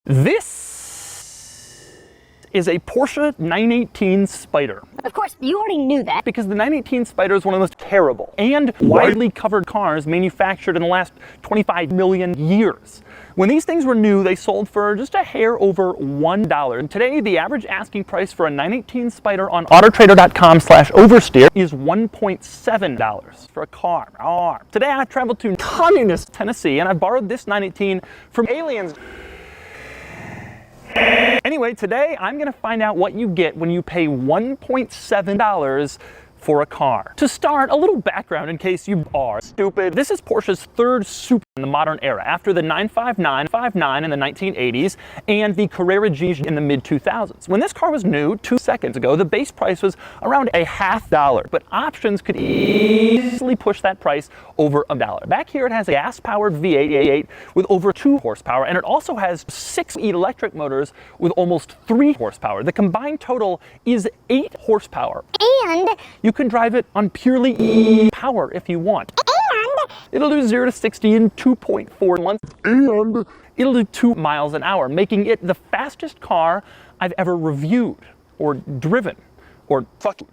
This is a Porsche 918 Spyder. Of course, you already knew that. Because the 918 Spyder is one of the most terrible and widely covered cars manufactured in the last 25 million years. When these things were new, they sold for just a hair over $1. And today, the average asking price for a 918 Spyder on autotrader.com/oversteer is $1.7 for a car. Today, I traveled to communist Tennessee and I borrowed this 918 from aliens. Anyway, today I'm going to find out what you get when you pay $1.7 for a car. To start, a little background in case you are stupid. This is Porsche's third super in the modern era, after the 959, 59 in the 1980s and the Carrera G in the mid-2000s. When this car was new 2 seconds ago, the base price was around $0.50, but options could easily push that price over $1. Back here it has a gas-powered V8 with over 2 horsepower, and it also has 6 electric motors with almost 3 horsepower. The combined total is 8 horsepower. And you can drive it on purely e-power if you want. And it'll do 0 to 60 in 2.4 months. And it'll do 2 miles an hour, making it the fastest car I've ever reviewed or driven or fucking.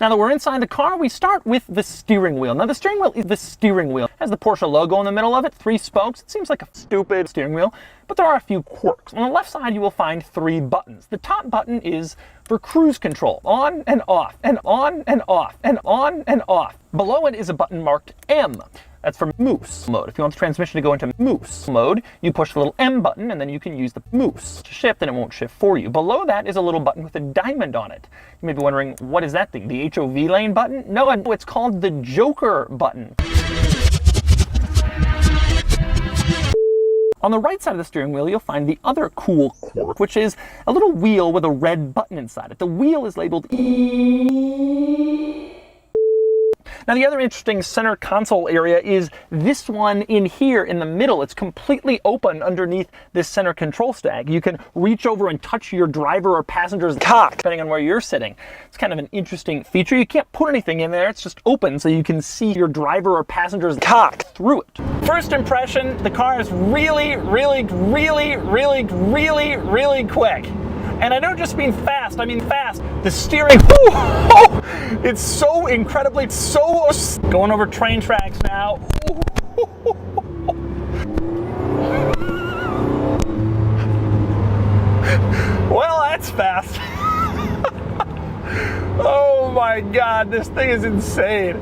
Now that we're inside the car, we start with the steering wheel. Now the steering wheel is the steering wheel. It has the Porsche logo in the middle of it, 3 spokes. It seems like a stupid steering wheel, but there are a few quirks. On the left side, you will find 3 buttons. The top button is for cruise control, on and off, and on and off, and on and off. Below it is a button marked M. That's for moose mode. If you want the transmission to go into moose mode, you push the little M button and then you can use the moose to shift and it won't shift for you. Below that is a little button with a diamond on it. You may be wondering, what is that thing? The HOV lane button? No, it's called the Joker button. On the right side of the steering wheel, you'll find the other cool quirk, which is a little wheel with a red button inside it. The wheel is labeled E. Now the other interesting center console area is this one in here in the middle. It's completely open underneath this center control stack. You can reach over and touch your driver or passenger's cock, depending on where you're sitting. It's kind of an interesting feature. You can't put anything in there. It's just open so you can see your driver or passenger's cock through it. First impression, the car is really quick. And I don't just mean fast, I mean fast. The steering, it's so incredibly, going over train tracks now. Well, that's fast. Oh my God, this thing is insane.